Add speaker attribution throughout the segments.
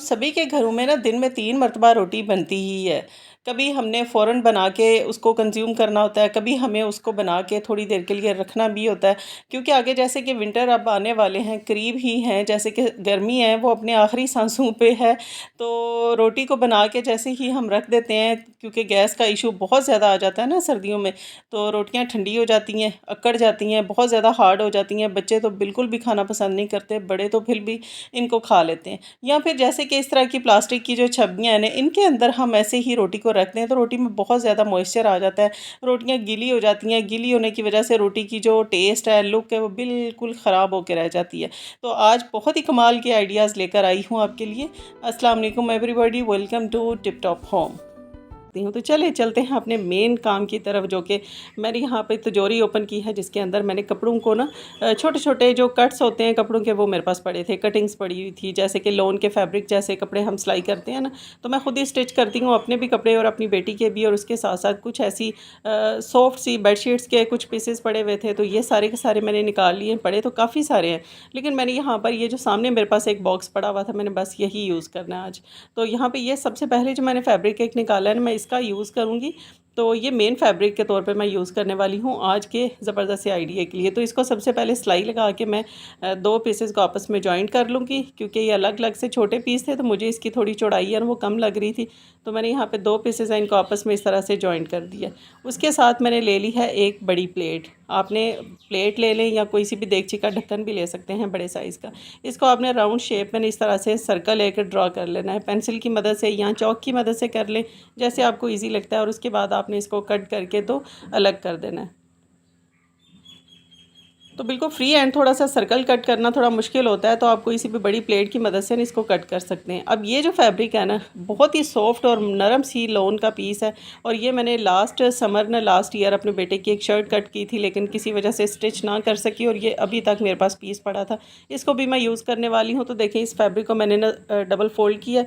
Speaker 1: सभी के घरों में ना दिन में 3 मर्तबा रोटी बनती ही है। कभी हमने फ़ौरन बना के उसको कंज़्यूम करना होता है, कभी हमें उसको बना के थोड़ी देर के लिए रखना भी होता है। क्योंकि आगे जैसे कि विंटर अब आने वाले हैं, करीब ही हैं, जैसे कि गर्मी है वो अपने आखिरी सांसों पे है। तो रोटी को बना के जैसे ही हम रख देते हैं, क्योंकि गैस का इशू बहुत ज़्यादा आ जाता है ना सर्दियों में, तो रोटियाँ ठंडी हो जाती हैं, अकड़ जाती हैं, बहुत ज़्यादा हार्ड हो जाती हैं। बच्चे तो बिल्कुल भी खाना पसंद नहीं करते, बड़े तो फिर भी इनको खा लेते हैं। या फिर जैसे कि इस तरह की प्लास्टिक की जो छब्बियाँ हैं ना, इनके अंदर हम ऐसे ही रोटी को रख दें तो रोटी में बहुत ज़्यादा मॉइस्चर आ जाता है, रोटियाँ गीली हो जाती हैं। गीली होने की वजह से रोटी की जो टेस्ट है, लुक है, वो बिल्कुल ख़राब होकर रह जाती है। तो आज बहुत ही कमाल के आइडियाज़ लेकर आई हूँ आपके लिए। अस्सलाम वालेकुम everybody, welcome to Tip Top Home. हूँ तो चले चलते हैं अपने मेन काम की तरफ, जो कि मैंने यहाँ पे तिजोरी ओपन की है, जिसके अंदर मैंने कपड़ों को ना छोटे छोटे जो कट्स होते हैं कपड़ों के, वो मेरे पास पड़े थे, कटिंग्स पड़ी हुई थी। जैसे कि लोन के फैब्रिक जैसे कपड़े हम सिलाई करते हैं ना, तो मैं खुद ही स्टिच करती हूँ अपने भी कपड़े और अपनी बेटी के भी। और उसके साथ साथ कुछ ऐसी सॉफ्ट सी बेडशीट्स के कुछ पीसेस पड़े हुए थे, तो ये सारे के सारे मैंने निकाल लिए। पड़े तो काफ़ी सारे हैं, लेकिन मैंने यहाँ पर ये जो सामने मेरे पास एक बॉक्स पड़ा हुआ था, मैंने बस यही यूज़ करना है आज। तो यहाँ पे ये सबसे पहले जो मैंने फैब्रिक एक निकाला है ना, मैं इसका यूज़ करूँगी। तो ये मेन फैब्रिक के तौर पे मैं यूज़ करने वाली हूँ आज के ज़बरदस्त से आइडिया के लिए। तो इसको सबसे पहले सिलाई लगा के मैं 2 पीसेस को आपस में जॉइंट कर लूँगी, क्योंकि ये अलग अलग से छोटे पीस थे, तो मुझे इसकी थोड़ी चौड़ाई है वो कम लग रही थी। तो मैंने यहाँ पे 2 पीसेस हैं, इनको आपस में इस तरह से जॉइंट कर दिया। उसके साथ मैंने ले ली है एक बड़ी प्लेट। आपने प्लेट ले लें या कोई सी भी देगची का ढक्कन भी ले सकते हैं बड़े साइज़ का। इसको आपने राउंड शेप में इस तरह से सर्कल लेकर ड्रॉ कर लेना है, पेंसिल की मदद से या चॉक की मदद से कर लें, जैसे आपको इजी लगता है। और उसके बाद आपने इसको कट करके तो अलग कर देना है। तो बिल्कुल फ्री हैंड थोड़ा सा सर्कल कट करना थोड़ा मुश्किल होता है, तो आप कोई सी भी बड़ी प्लेट की मदद से ना इसको कट कर सकते हैं। अब ये जो फैब्रिक है ना, बहुत ही सॉफ्ट और नरम सी लोन का पीस है। और ये मैंने लास्ट समर ना लास्ट ईयर अपने बेटे की एक शर्ट कट की थी, लेकिन किसी वजह से स्टिच ना कर सकी, और ये अभी तक मेरे पास पीस पड़ा था। इसको भी मैं यूज़ करने वाली हूँ। तो देखें, इस फैब्रिक को मैंने ना डबल फोल्ड किया।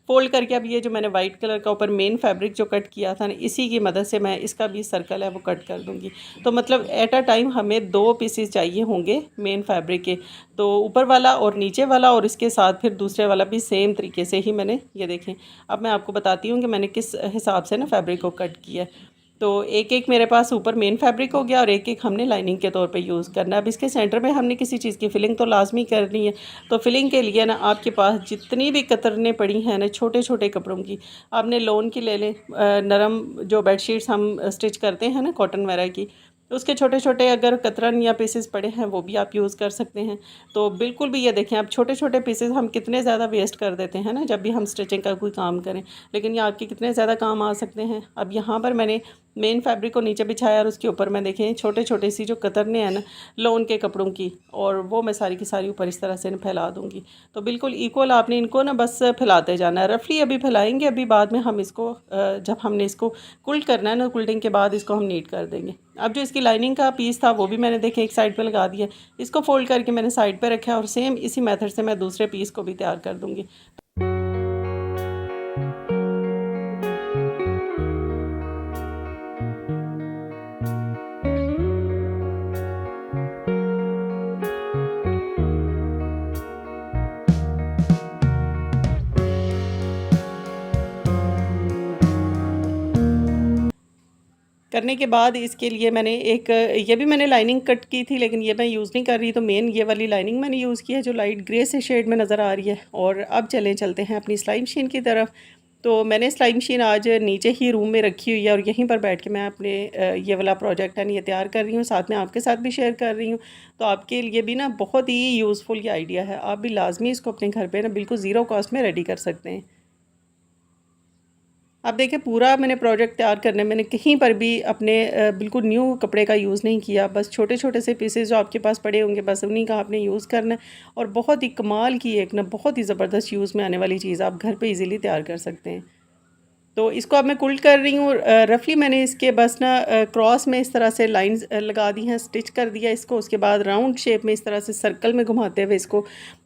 Speaker 1: फ़ोल्ड करके अब ये जो मैंने वाइट कलर का ऊपर मेन फैब्रिक जो कट किया था ना, इसी की मदद से मैं इसका भी सर्कल है वो कट कर दूँगी। तो मतलब एट अ टाइम हमें 2 पीसेस चाहिए होंगे मेन फैब्रिक के। तो ऊपर वाला और नीचे वाला, और इसके साथ फिर दूसरे वाला भी सेम तरीके से ही मैंने, ये देखें। अब मैं आपको बताती हूँ कि मैंने किस हिसाब से ना फैब्रिक को कट किया है। तो एक-एक मेरे पास ऊपर मेन फैब्रिक हो गया, और एक-एक हमने लाइनिंग के तौर पे यूज़ करना है। अब इसके सेंटर में हमने किसी चीज़ की फिलिंग तो लाज़मी करनी है। तो फिलिंग के लिए ना आपके पास जितनी भी कतरनें पड़ी हैं ना छोटे-छोटे कपड़ों की, आपने लोन की ले लें। नरम जो बेडशीट्स हम स्टिच करते हैं ना कॉटन वगैरह की, तो उसके छोटे-छोटे अगर कतरन या पीसेस पड़े हैं, वो भी आप यूज़ कर सकते हैं। तो बिल्कुल भी ये देखें, अब छोटे-छोटे पीसेस हम कितने ज़्यादा वेस्ट कर देते हैं ना जब भी हम स्टिचिंग का कोई काम करें, लेकिन ये आपके कितने ज़्यादा काम आ सकते हैं। अब यहाँ पर मैंने मेन फैब्रिक को नीचे बिछाया, और उसके ऊपर मैं देखें छोटे-छोटे सी जो कतरने हैं ना लोन के कपड़ों की, और वो मैं सारी की सारी ऊपर इस तरह से ना फैला दूँगी। तो बिल्कुल इक्वल आपने इनको ना बस फैलाते जाना है। रफली अभी फैलाएँगे, अभी बाद में हम इसको जब हमने इसको कुल्ट करना है ना, कुल्टिंग के बाद इसको हम नीट कर देंगे। अब जो इसकी लाइनिंग का पीस था, वो भी मैंने देखें एक साइड पे लगा दिया। इसको फ़ोल्ड करके मैंने साइड पे रखा है, और सेम इसी मेथड से मैं दूसरे पीस को भी तैयार कर दूँगी। करने के बाद इसके लिए मैंने एक, ये भी मैंने लाइनिंग कट की थी, लेकिन ये मैं यूज़ नहीं कर रही, तो मेन ये वाली लाइनिंग मैंने यूज़ की है, जो लाइट ग्रे से शेड में नज़र आ रही है। और अब चलते हैं अपनी सिलाई मशीन की तरफ। तो मैंने सिलाई मशीन आज नीचे ही रूम में रखी हुई है, और यहीं पर बैठ के मैं अपने ये वाला प्रोजेक्ट है ये तैयार कर रही हूँ, साथ में आपके साथ भी शेयर कर रही हूँ। तो आपके लिए भी ना बहुत ही यूज़फुल ये आइडिया है, आप भी लाजमी इसको अपने घर पे ना बिल्कुल ज़ीरो कॉस्ट में रेडी कर सकते हैं। अब देखिए, पूरा मैंने प्रोजेक्ट तैयार करने, मैंने कहीं पर भी अपने बिल्कुल न्यू कपड़े का यूज़ नहीं किया। बस छोटे-छोटे से पीसेस जो आपके पास पड़े होंगे, बस उन्हीं का आपने यूज़ करना है। और बहुत ही कमाल की एक ना बहुत ही ज़बरदस्त यूज़ में आने वाली चीज़ आप घर पे इजीली तैयार कर सकते हैं। तो इसको अब मैं कुल्ट कर रही हूँ। रफ़ली मैंने इसके बस ना क्रॉस में इस तरह से लाइन्स लगा दी हैं, स्टिच कर दिया इसको। उसके बाद राउंड शेप में इस तरह से सर्कल में घुमाते हुए इसको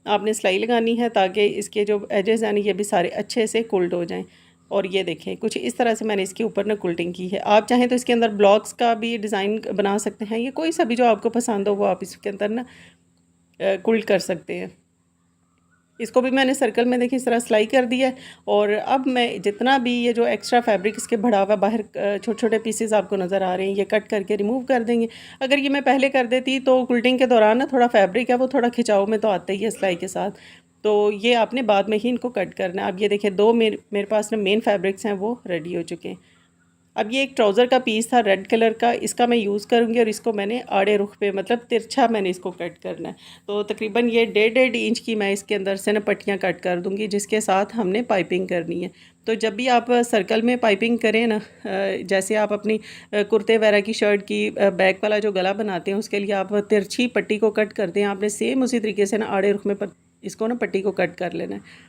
Speaker 1: आपने सिलाई लगानी है, ताकि इसके जो एजेस हैं ये भी सारे अच्छे से कुल्ट हो जाएँ। और ये देखें, कुछ इस तरह से मैंने इसके ऊपर ना कुल्टिंग की है। आप चाहें तो इसके अंदर ब्लॉक्स का भी डिज़ाइन बना सकते हैं, या कोई सा भी जो आपको पसंद हो वो आप इसके अंदर ना कुल्ट कर सकते हैं। इसको भी मैंने सर्कल में देखिए इस तरह सिलाई कर दिया है। और अब मैं जितना भी ये जो एक्स्ट्रा फैब्रिक इसके बढ़ा हुआ बाहर छोटे छोटे पीसेस आपको नज़र आ रहे हैं, ये कट करके रिमूव कर देंगे। अगर ये मैं पहले कर देती तो क्विल्टिंग के दौरान ना थोड़ा फैब्रिक है वो थोड़ा खिंचाव में तो आता ही है सिलाई के साथ, तो ये आपने बाद में ही इनको कट करना है। अब ये देखिए दो मेरे पास ना मेन फैब्रिक्स हैं वो रेडी हो चुके हैं। अब ये एक ट्राउज़र का पीस था रेड कलर का, इसका मैं यूज़ करूँगी और इसको मैंने आड़े रुख पे मतलब तिरछा मैंने इसको कट करना है। तो तकरीबन ये 1.5 इंच की मैं इसके अंदर से ना पट्टियाँ कट कर दूँगी, जिसके साथ हमने पाइपिंग करनी है। तो जब भी आप सर्कल में पाइपिंग करें ना, जैसे आप अपनी कुर्ते वगैरह की शर्ट की बैक वाला जो गला बनाते हैं उसके लिए आप तिरछी पट्टी को कट करते हैं, आपने सेम उसी तरीके से ना आड़े रुख में इसको ना पट्टी को कट कर लेना है।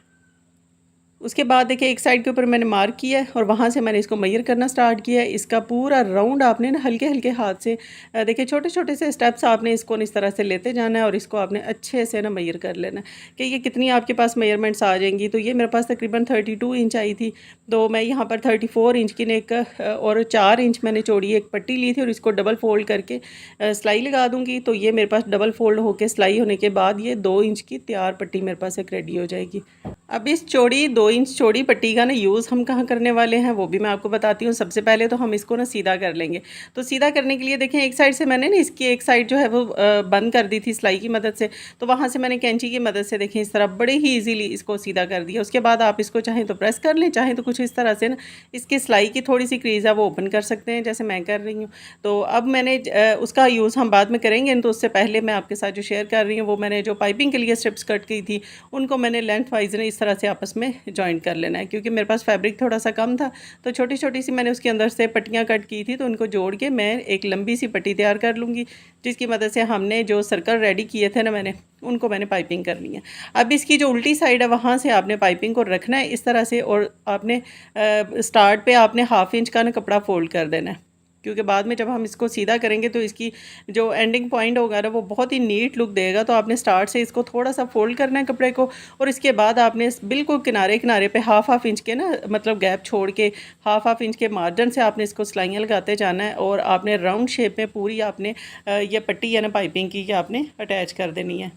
Speaker 1: उसके बाद देखिए एक साइड के ऊपर मैंने मार्क किया है और वहाँ से मैंने इसको मेजर करना स्टार्ट किया है। इसका पूरा राउंड आपने ना हल्के हल्के हाथ से देखिए छोटे छोटे से स्टेप्स आपने इसको इस तरह से लेते जाना है और इसको आपने अच्छे से ना मेजर कर लेना है कि ये कितनी आपके पास मेजरमेंट्स आ जाएंगी। तो ये मेरे पास तकरीबन 32 इंच आई थी, तो मैं यहाँ पर 34 इंच की नेक और 4 इंच मैंने चौड़ी एक पट्टी ली थी और इसको डबल फोल्ड करके सिलाई लगा दूँगी। तो ये मेरे पास डबल फोल्ड होकर सिलाई होने के बाद ये 2 इंच की तैयार पट्टी मेरे पास एक रेडी हो जाएगी। अब इस चौड़ी 2 इंच चौड़ी पट्टी का ना यूज़ हम कहाँ करने वाले हैं वो भी मैं आपको बताती हूँ। सबसे पहले तो हम इसको ना सीधा कर लेंगे। तो सीधा करने के लिए देखें एक साइड से मैंने ना इसकी एक साइड जो है वो बंद कर दी थी सिलाई की मदद से, तो वहाँ से मैंने कैंची की मदद से देखें इस तरह बड़े ही ईजीली इसको सीधा कर दिया। उसके बाद आप इसको चाहें तो प्रेस कर लें, चाहें तो कुछ इस तरह से ना इसकी सिलाई की थोड़ी सी क्रीज़ है वो ओपन कर सकते हैं जैसे मैं कर रही हूँ। तो अब मैंने उसका यूज़ हम बाद में करेंगे, तो उससे पहले मैं आपके साथ जो शेयर कर रही हूँ वो मैंने जो पाइपिंग के लिए स्ट्रिप्स कट की थी उनको मैंने लेंथ वाइज ने इस तरह से आपस में जॉइंट कर लेना है। क्योंकि मेरे पास फैब्रिक थोड़ा सा कम था तो छोटी छोटी सी मैंने उसके अंदर से पट्टियाँ कट की थी, तो उनको जोड़ के मैं एक लंबी सी पट्टी तैयार कर लूँगी, जिसकी मदद से हमने जो सर्कल रेडी किए थे ना उनको मैंने पाइपिंग करनी है। अब इसकी जो उल्टी साइड है वहाँ से आपने पाइपिंग को रखना है इस तरह से, और आपने स्टार्ट पे आपने 1/2 इंच का ना कपड़ा फोल्ड कर देना है, क्योंकि बाद में जब हम इसको सीधा करेंगे तो इसकी जो एंडिंग पॉइंट होगा ना वो बहुत ही नीट लुक देगा। तो आपने स्टार्ट से इसको थोड़ा सा फोल्ड करना है कपड़े को, और इसके बाद आपने बिल्कुल किनारे किनारे पे 1/2 इंच के ना मतलब गैप छोड़ के 1/2 इंच के मार्जिन से आपने इसको सिलाइयाँ लगाते जाना है, और आपने राउंड शेप में पूरी आपने ये पट्टी या ना पाइपिंग की आपने अटैच कर देनी है।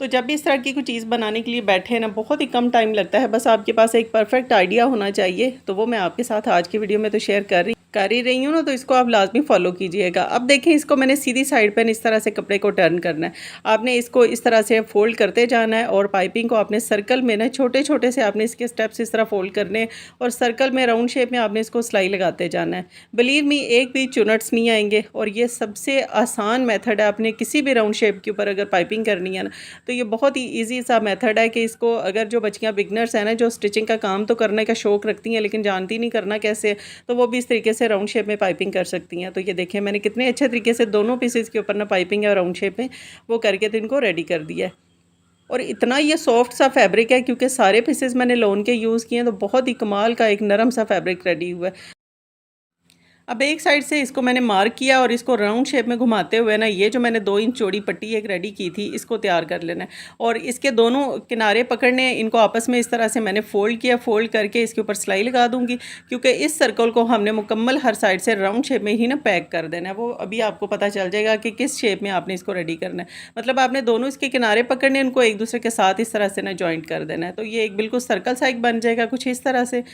Speaker 1: तो जब भी इस तरह की कोई चीज़ बनाने के लिए बैठे ना बहुत ही कम टाइम लगता है, बस आपके पास एक परफेक्ट आइडिया होना चाहिए। तो वो मैं आपके साथ आज की वीडियो में तो शेयर कर ही रही हूँ ना, तो इसको आप लाजमी फॉलो कीजिएगा। अब देखें इसको मैंने सीधी साइड पर इस तरह से कपड़े को टर्न करना है। आपने इसको इस तरह से फोल्ड करते जाना है और पाइपिंग को आपने सर्कल में ना छोटे छोटे से आपने इसके स्टेप्स इस तरह फोल्ड करने और सर्कल में राउंड शेप में आपने इसको सिलाई लगाते जाना है। बिलीव मी एक भी चुनट्स नहीं आएंगे, और ये सबसे आसान मेथड है। आपने किसी भी राउंड शेप के ऊपर अगर पाइपिंग करनी है ना तो ये बहुत ही ईजी सा मेथड है कि इसको अगर जो बच्चियाँ बिगनर्स हैं ना जो स्टिचिंग का काम तो करने का शौक़ रखती हैं लेकिन जानती नहीं करना कैसे, तो वो भी इस तरीके से राउंड शेप में पाइपिंग कर सकती हैं। तो ये देखें मैंने कितने अच्छे तरीके से दोनों पीसेस के ऊपर ना पाइपिंग है और राउंड शेप में वो करके तो इनको रेडी कर दिया है। और इतना ये सॉफ्ट सा फैब्रिक है क्योंकि सारे पीसेस मैंने लोन के यूज़ किए हैं, तो बहुत ही कमाल का एक नरम सा फैब्रिक रेडी हुआ है। अब एक साइड से इसको मैंने मार्क किया और इसको राउंड शेप में घुमाते हुए ना ये जो मैंने 2 इंच चौड़ी पट्टी एक रेडी की थी इसको तैयार कर लेना है, और इसके दोनों किनारे पकड़ने इनको आपस में इस तरह से मैंने फ़ोल्ड किया। फ़ोल्ड करके इसके ऊपर सिलाई लगा दूंगी, क्योंकि इस सर्कल को हमने मुकम्मल हर साइड से राउंड शेप में ही ना पैक कर देना है। वो अभी आपको पता चल जाएगा कि किस शेप में आपने इसको रेडी करना है। मतलब आपने दोनों इसके किनारे पकड़ने, इनको एक दूसरे के साथ इस तरह से ना जॉइंट कर देना है। तो ये एक बिल्कुल सर्कल साइक बन जाएगा कुछ इस तरह से।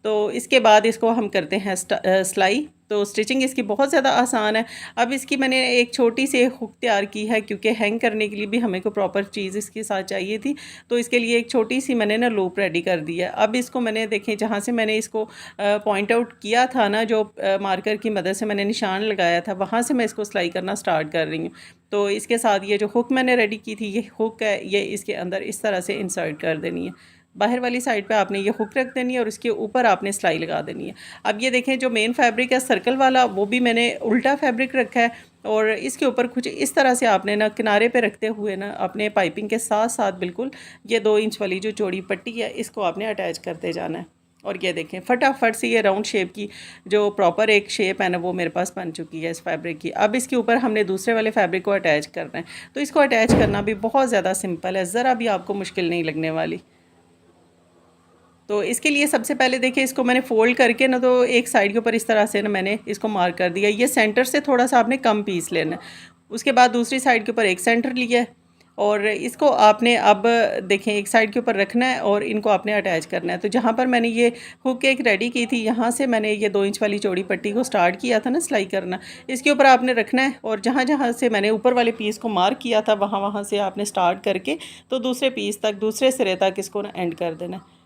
Speaker 1: तो इसके बाद इसको हम करते हैं सिलाई। तो स्टिचिंग इसकी बहुत ज़्यादा आसान है। अब इसकी मैंने एक छोटी सी हुक तैयार की है, क्योंकि हैंग करने के लिए भी हमें को प्रॉपर चीज़ इसके साथ चाहिए थी। तो इसके लिए एक छोटी सी मैंने ना लूप रेडी कर दी है। अब इसको मैंने देखें जहाँ से मैंने इसको पॉइंट आउट किया था ना, जो मार्कर की मदद से मैंने निशान लगाया था, वहाँ से मैं इसको सिलाई करना स्टार्ट कर रही हूँ। तो इसके साथ ये जो हुक मैंने रेडी की थी, ये हुक है, ये इसके अंदर इस तरह से इंसर्ट कर देनी है। बाहर वाली साइड पे आपने ये हुक रख देनी है और इसके ऊपर आपने सिलाई लगा देनी है। अब ये देखें जो मेन फैब्रिक है सर्कल वाला, वो भी मैंने उल्टा फैब्रिक रखा है, और इसके ऊपर कुछ इस तरह से आपने ना किनारे पे रखते हुए ना अपने पाइपिंग के साथ साथ बिल्कुल ये 2 इंच वाली जो चौड़ी पट्टी है इसको आपने अटैच करते जाना है। और ये देखें फटाफट से ये राउंड शेप की जो प्रॉपर एक शेप है ना वो मेरे पास बन चुकी है इस फैब्रिक की। अब इसके ऊपर हमने दूसरे वाले फैब्रिक को अटैच करना है। तो इसको अटैच करना भी बहुत ज़्यादा सिंपल है, ज़रा भी आपको मुश्किल नहीं लगने वाली। तो इसके लिए सबसे पहले देखिए इसको मैंने फ़ोल्ड करके ना तो एक साइड के ऊपर इस तरह से ना मैंने इसको मार्क कर दिया। ये सेंटर से थोड़ा सा आपने कम पीस लेना है। उसके बाद दूसरी साइड के ऊपर एक सेंटर लिया है। और इसको आपने अब देखें एक साइड के ऊपर रखना है और इनको आपने अटैच करना है। तो जहाँ पर मैंने ये हुक एक रेडी की थी, यहाँ से मैंने ये 2 इंच वाली चौड़ी पट्टी को स्टार्ट किया था ना सिलाई करना, इसके ऊपर आपने रखना है और जहाँ जहाँ से मैंने ऊपर वाले पीस को मार्क किया था वहाँ वहाँ से आपने स्टार्ट करके तो दूसरे पीस तक, दूसरे सिरे तक इसको ना एंड कर देना है।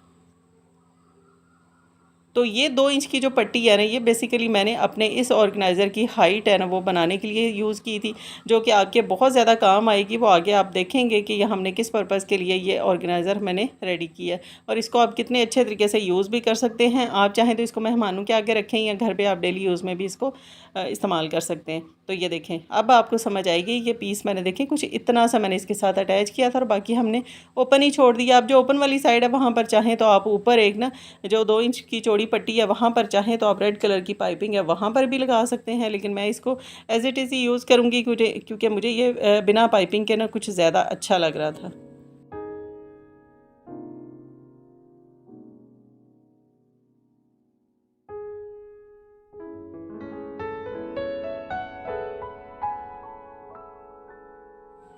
Speaker 1: तो ये 2 इंच की जो पट्टी है ना, ये बेसिकली मैंने अपने इस ऑर्गेनाइज़र की हाइट है ना वो बनाने के लिए यूज़ की थी, जो कि आपके बहुत ज़्यादा काम आएगी। वो आगे आप देखेंगे कि ये हमने किस पर्पज़ के लिए ये ऑर्गेनाइज़र मैंने रेडी किया है और इसको आप कितने अच्छे तरीके से यूज़ भी कर सकते हैं। आप चाहें तो इसको मेहमानों के आगे रखें या घर पर आप डेली यूज़ में भी इसको इस्तेमाल कर सकते हैं। तो ये देखें, अब आपको समझ आएगी। ये पीस मैंने देखें कुछ इतना सा मैंने इसके साथ अटैच किया था और बाकी हमने ओपन ही छोड़ दिया। आप जो ओपन वाली साइड है वहाँ पर चाहें तो आप ऊपर एक ना जो 2 इंच की चौड़ी पट्टी है वहाँ पर चाहें तो आप रेड कलर की पाइपिंग है वहाँ पर भी लगा सकते हैं, लेकिन मैं इसको as it is he use करूँगी क्योंकि मुझे ये बिना पाइपिंग के ना कुछ ज़्यादा अच्छा लग रहा था।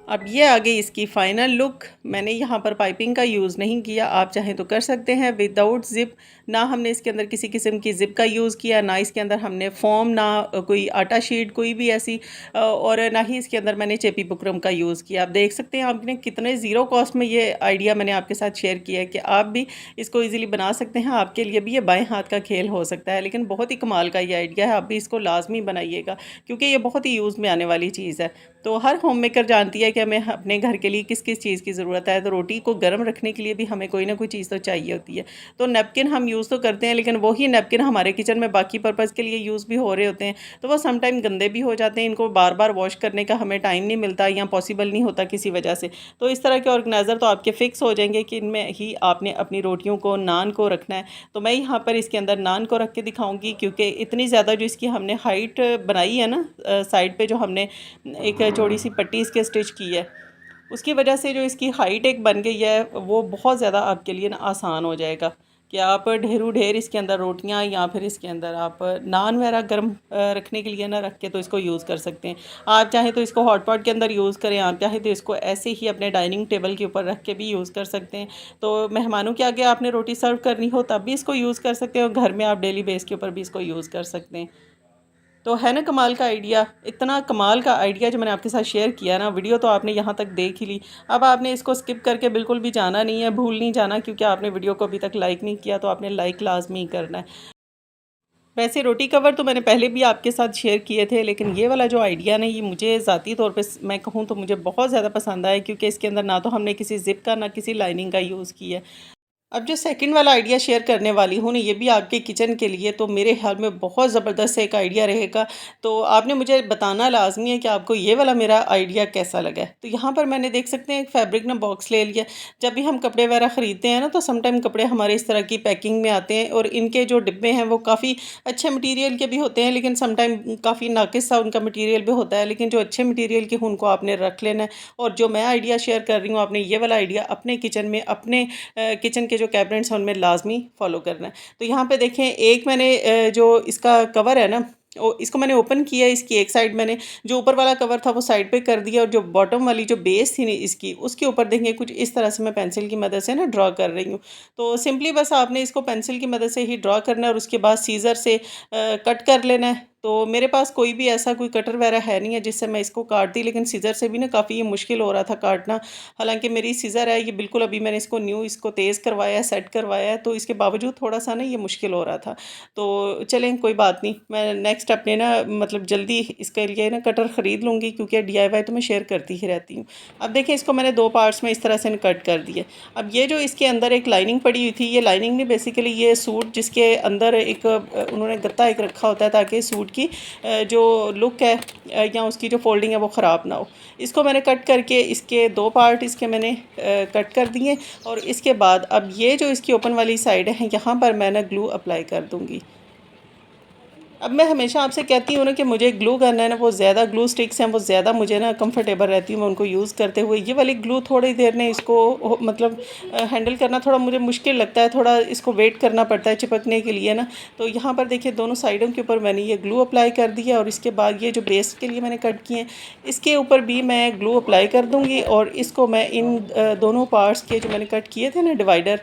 Speaker 1: अब ये आ गई इसकी फ़ाइनल लुक। मैंने यहाँ पर पाइपिंग का यूज़ नहीं किया, आप चाहें तो कर सकते हैं विदाउट ज़िप। ना हमने इसके अंदर किसी किस्म की ज़िप का यूज़ किया, ना इसके अंदर हमने फ़ोम, ना कोई आटा शीट कोई भी ऐसी और ना ही इसके अंदर मैंने चेपी बुकरम का यूज़ किया। आप देख सकते हैं आपने कितने ज़ीरो कॉस्ट में ये आइडिया मैंने आपके साथ शेयर किया है कि आप भी इसको ईज़िली बना सकते हैं। आपके लिए भी ये बाएँ हाथ का खेल हो सकता है, लेकिन बहुत ही कमाल का ये आइडिया है। आप भी इसको लाज़मी बनाइएगा क्योंकि ये बहुत ही यूज़ में आने वाली चीज़ है। तो हर होम मेकर जानती है कि हमें अपने घर के लिए किस किस चीज़ की ज़रूरत है। तो रोटी को गर्म रखने के लिए भी हमें कोई ना कोई चीज़ तो चाहिए होती है। तो नैपकिन हम यूज़ तो करते हैं, लेकिन वही नैपकिन हमारे किचन में बाकी पर्पज़ के लिए यूज़ भी हो रहे होते हैं, तो वो सम टाइम गंदे भी हो जाते हैं। इनको बार बार वॉश करने का हमें टाइम नहीं मिलता या पॉसिबल नहीं होता किसी वजह से। तो इस तरह के ऑर्गेनाइज़र तो आपके फ़िक्स हो जाएंगे कि इनमें ही आपने अपनी रोटियों को, नान को रखना है। तो मैं यहाँ पर इसके अंदर नान को रख के दिखाऊंगी क्योंकि इतनी ज़्यादा जो इसकी हमने हाइट बनाई है ना, साइड पे जो हमने एक चौड़ी सी पट्टी इसके स्टिच की है, उसकी वजह से जो इसकी हाइट एक बन गई है वो बहुत ज़्यादा आपके लिए ना आसान हो जाएगा कि आप ढेरों ढेर इसके अंदर रोटियां या फिर इसके अंदर आप नान वगैरह गर्म रखने के लिए ना रख के तो इसको यूज़ कर सकते हैं। आप चाहें तो इसको हॉट पॉट के अंदर यूज़ करें, आप चाहें तो इसको ऐसे ही अपने डाइनिंग टेबल के ऊपर रख के भी यूज़ कर सकते हैं। तो मेहमानों के आगे आपने रोटी सर्व करनी हो तब भी इसको यूज़ कर सकते हैं और घर में आप डेली बेस के ऊपर भी इसको यूज़ कर सकते हैं। तो है ना कमाल का आइडिया। इतना कमाल का आइडिया जो मैंने आपके साथ शेयर किया ना, वीडियो तो आपने यहाँ तक देख ही ली। अब आपने इसको स्किप करके बिल्कुल भी जाना नहीं है, भूल नहीं जाना, क्योंकि आपने वीडियो को अभी तक लाइक नहीं किया तो आपने लाइक लाजमी करना है। वैसे रोटी कवर तो मैंने पहले भी आपके साथ शेयर किए थे, लेकिन ये वाला जो आइडिया ना ये मुझे ज़ाती तौर पे मैं कहूँ तो मुझे बहुत ज़्यादा पसंद आया, क्योंकि इसके अंदर ना तो हमने किसी ज़िप का ना किसी लाइनिंग का यूज़ किया है। अब जो सेकंड वाला आइडिया शेयर करने वाली हूँ ना, ये भी आपके किचन के लिए तो मेरे ख्याल में बहुत ज़बरदस्त एक आइडिया रहेगा। तो आपने मुझे बताना लाज़मी है कि आपको ये वाला मेरा आइडिया कैसा लगा है। तो यहाँ पर मैंने देख सकते हैं एक फैब्रिक ना बॉक्स ले लिया। जब भी हम कपड़े वगैरह ख़रीदते हैं ना तो समटाइम कपड़े हमारे इस तरह की पैकिंग में आते हैं और इनके जो डिब्बे हैं वो काफ़ी अच्छे मटीरियल के भी होते हैं, लेकिन समटाइम काफ़ी नाकिस सा उनका मटीरियल भी होता है। लेकिन जो अच्छे मटीरियल के हों उनको आपने रख लेना है। और जो मैं आइडिया शेयर कर रही हूँ, आपने ये वाला आइडिया अपने किचन में, अपने किचन के जो कैबिनेट्स हैं उनमें लाजमी फॉलो करना है। तो यहाँ पे देखें, एक मैंने जो इसका कवर है ना, इसको मैंने ओपन किया। इसकी एक साइड मैंने जो ऊपर वाला कवर था वो साइड पे कर दिया और जो बॉटम वाली जो बेस थी इसकी, उसके ऊपर देखेंगे कुछ इस तरह से मैं पेंसिल की मदद से ना ड्रॉ कर रही हूँ। तो सिंपली बस आपने इसको पेंसिल की मदद से ही ड्रॉ करना है और उसके बाद सीज़र से कट कर लेना है। तो मेरे पास कोई भी ऐसा कोई कटर वगैरह है नहीं है जिससे मैं इसको काट दी, लेकिन सीज़र से भी ना काफ़ी ये मुश्किल हो रहा था काटना। हालांकि मेरी सीज़र है ये बिल्कुल, अभी मैंने इसको न्यू इसको तेज़ करवाया है, सेट करवाया है, तो इसके बावजूद थोड़ा सा ना ये मुश्किल हो रहा था। तो चलें कोई बात नहीं, मैं नेक्स्ट अपने ना मतलब जल्दी इसके लिए ना कटर ख़रीद लूँगी, क्योंकि DIY तो मैं शेयर करती ही रहती हूँ। अब देखें, इसको मैंने 2 पार्ट्स में इस तरह से कट कर दिए। अब ये जो इसके अंदर एक लाइनिंग पड़ी हुई थी, ये लाइनिंग नहीं, बेसिकली ये सूट जिसके अंदर एक उन्होंने गत्ता एक रखा होता है ताकि सूट की जो लुक है या उसकी जो फोल्डिंग है वो ख़राब ना हो। इसको मैंने कट करके इसके 2 पार्ट इसके मैंने कट कर दिए और इसके बाद अब ये जो इसकी ओपन वाली साइड है यहाँ पर मैं ना ग्लू अप्लाई कर दूँगी। अब मैं हमेशा आपसे कहती हूँ ना कि मुझे ग्लू गन है ना, वो ज़्यादा ग्लू स्टिक्स हैं वो ज़्यादा मुझे ना कंफर्टेबल रहती हूँ मैं उनको यूज़ करते हुए। ये वाली ग्लू थोड़ी देर में इसको मतलब हैंडल करना थोड़ा मुझे मुश्किल लगता है, थोड़ा इसको वेट करना पड़ता है चिपकने के लिए ना। तो यहाँ पर देखिए दोनों साइडों के ऊपर मैंने ये ग्लू अप्लाई कर दी है, और इसके बाद ये जो बेस के लिए मैंने कट किए हैं इसके ऊपर भी मैं ग्लू अप्लाई कर दूँगी, और इसको मैं इन दोनों पार्ट्स के जो मैंने कट किए थे ना डिवाइडर,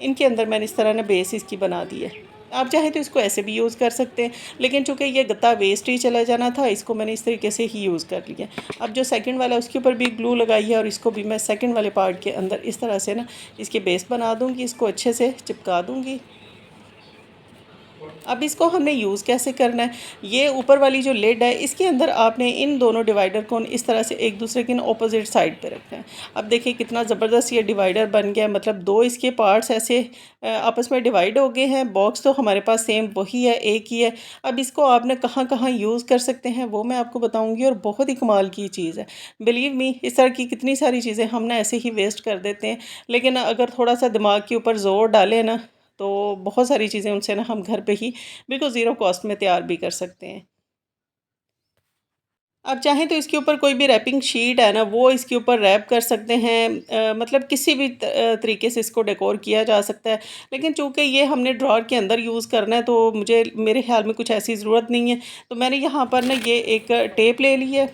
Speaker 1: इनके अंदर मैंने इस तरह ना बेस इसकी बना दी है। आप चाहें तो इसको ऐसे भी यूज़ कर सकते हैं, लेकिन चूँकि ये गत्ता वेस्ट ही चला जाना था, इसको मैंने इस तरीके से ही यूज़ कर लिया। अब जो सेकंड वाला है उसके ऊपर भी ग्लू लगाई है, और इसको भी मैं सेकंड वाले पार्ट के अंदर इस तरह से ना इसकी बेस बना दूँगी, इसको अच्छे से चिपका दूँगी। अब इसको हमने यूज़ कैसे करना है, ये ऊपर वाली जो लिड है इसके अंदर आपने इन दोनों डिवाइडर को इस तरह से एक दूसरे के ऑपोजिट साइड पे रखना है। अब देखिए कितना ज़बरदस्त ये डिवाइडर बन गया, मतलब दो इसके पार्ट्स ऐसे आपस में डिवाइड हो गए हैं। बॉक्स तो हमारे पास सेम वही है, एक ही है। अब इसको आपने कहाँ कहाँ यूज़ कर सकते हैं वो मैं आपको बताऊँगी, और बहुत ही कमाल की चीज़ है। बिलीव मी, इस तरह की कितनी सारी चीज़ें हम ना ऐसे ही वेस्ट कर देते हैं, लेकिन अगर थोड़ा सा दिमाग के ऊपर ज़ोर डालें ना, तो बहुत सारी चीज़ें उनसे ना हम घर पे ही बिल्कुल ज़ीरो कॉस्ट में तैयार भी कर सकते हैं। आप चाहें तो इसके ऊपर कोई भी रैपिंग शीट है ना, वो इसके ऊपर रैप कर सकते हैं। मतलब किसी भी तरीके से इसको डेकोर किया जा सकता है, लेकिन चूंकि ये हमने ड्रॉअर के अंदर यूज़ करना है तो मुझे मेरे ख्याल में कुछ ऐसी ज़रूरत नहीं है। तो मैंने यहाँ पर ना ये एक टेप ले ली है,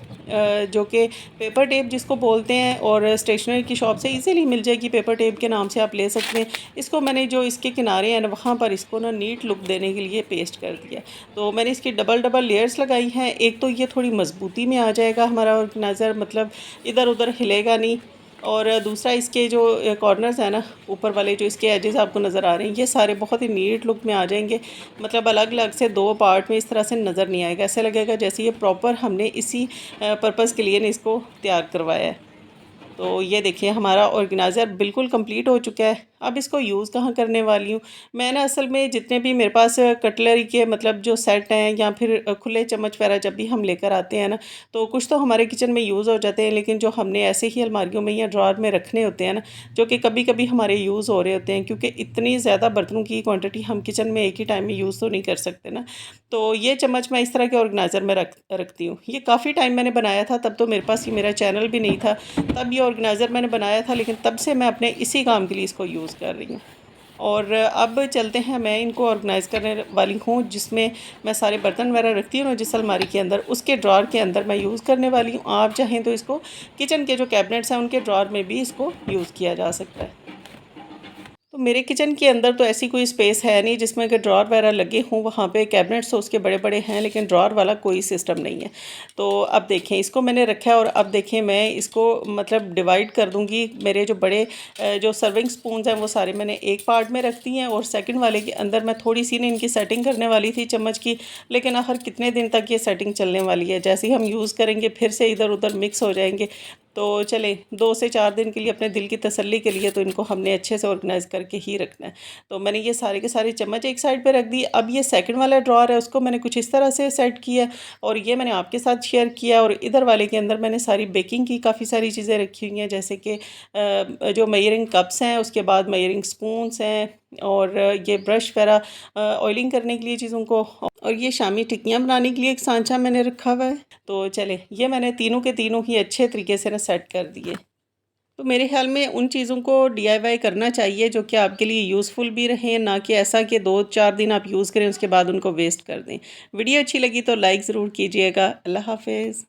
Speaker 1: जो कि पेपर टेप जिसको बोलते हैं, और स्टेशनरी की शॉप से इजीली मिल जाएगी, पेपर टेप के नाम से आप ले सकते हैं। इसको मैंने जो इसके किनारे हैं ना वहाँ पर इसको ना नीट लुक देने के लिए पेस्ट कर दिया। तो मैंने इसकी डबल डबल लेयर्स लगाई हैं। एक तो ये थोड़ी मजबूती में आ जाएगा हमारा ऑर्गेनाइज़र, मतलब इधर उधर हिलेगा नहीं। और दूसरा इसके जो कॉर्नर्स हैं ना, ऊपर वाले जो इसके एजेस आपको नज़र आ रहे हैं, ये सारे बहुत ही नीट लुक में आ जाएंगे। मतलब अलग अलग से दो पार्ट में इस तरह से नज़र नहीं आएगा, ऐसे लगेगा जैसे ये प्रॉपर हमने इसी पर्पज़ के लिए ने इसको तैयार करवाया है। तो ये देखिए हमारा ऑर्गेनाइज़र बिल्कुल कंप्लीट हो चुका है। अब इसको यूज़ कहाँ करने वाली हूँ, मैं ना असल में जितने भी मेरे पास कटलरी के मतलब जो सेट हैं, या फिर खुले चम्मच वगैरह जब भी हम लेकर आते हैं ना, तो कुछ तो हमारे किचन में यूज़ हो जाते हैं, लेकिन जो हमने ऐसे ही अलमारियों में या ड्रॉअर में रखने होते हैं ना, जो कि कभी कभी हमारे यूज़ हो रहे होते हैं, क्योंकि इतनी ज़्यादा बर्तनों की क्वान्टिटी हम किचन में एक ही टाइम में यूज़ तो नहीं कर सकते ना। तो ये चम्मच मैं इस तरह के ऑर्गेनाइज़र में रखती हूँ। ये काफ़ी टाइम मैंने बनाया था, तब तो मेरे पास ये मेरा चैनल भी नहीं था, तब ये ऑर्गेनाइज़र मैंने बनाया था, लेकिन तब से मैं अपने इसी काम के लिए इसको यूज़ कर रही हूँ। और अब चलते हैं, मैं इनको ऑर्गेनाइज़ करने वाली हूँ, जिसमें मैं सारे बर्तन वगैरह रखती हूँ ना जिस अलमारी के अंदर, उसके ड्रॉअर के अंदर मैं यूज़ करने वाली हूँ। आप चाहें तो इसको किचन के जो कैबिनेट्स हैं उनके ड्रॉअर में भी इसको यूज़ किया जा सकता है। तो मेरे किचन के अंदर तो ऐसी कोई स्पेस है नहीं जिसमें कि ड्रॉअर वगैरह लगे हों, वहाँ पे कैबिनेट्स तो उसके बड़े बड़े हैं, लेकिन ड्रॉअर वाला कोई सिस्टम नहीं है। तो अब देखें इसको मैंने रखा है, और अब देखें मैं इसको मतलब डिवाइड कर दूँगी। मेरे जो बड़े जो सर्विंग स्पून्स हैं वो सारे मैंने एक पार्ट में रख दिए हैं, और सेकंड वाले के अंदर मैं थोड़ी सी ना इनकी सेटिंग करने वाली थी चम्मच की, लेकिन आखिर कितने दिन तक ये सेटिंग चलने वाली है, जैसे ही हम यूज़ करेंगे फिर से इधर उधर मिक्स हो जाएंगे। तो चलें 2 से 4 दिन के लिए अपने दिल की तसल्ली के लिए तो इनको हमने अच्छे से ऑर्गेनाइज़ करके ही रखना है। तो मैंने ये सारे के सारे चम्मच एक साइड पे रख दिए। अब ये सेकंड वाला ड्रॉअर है उसको मैंने कुछ इस तरह से सेट किया है, और ये मैंने आपके साथ शेयर किया। और इधर वाले के अंदर मैंने सारी बेकिंग की काफ़ी सारी चीज़ें रखी हुई हैं, जैसे कि जो मेजरिंग कप्स हैं, उसके बाद मेजरिंग स्पून्स हैं, और ये ब्रश वगैरह ऑयलिंग करने के लिए चीज़ों को, और ये शामी टिक्कियाँ बनाने के लिए एक सांचा मैंने रखा हुआ है। तो चलें ये मैंने तीनों के तीनों ही अच्छे तरीके से ना सेट कर दिए। तो मेरे ख़्याल में उन चीज़ों को डीआईवाई करना चाहिए जो कि आपके लिए यूज़फुल भी रहें, ना कि ऐसा कि 2-4 दिन आप यूज़ करें उसके बाद उनको वेस्ट कर दें। वीडियो अच्छी लगी तो लाइक ज़रूर कीजिएगा। अल्लाह हाफ़िज़।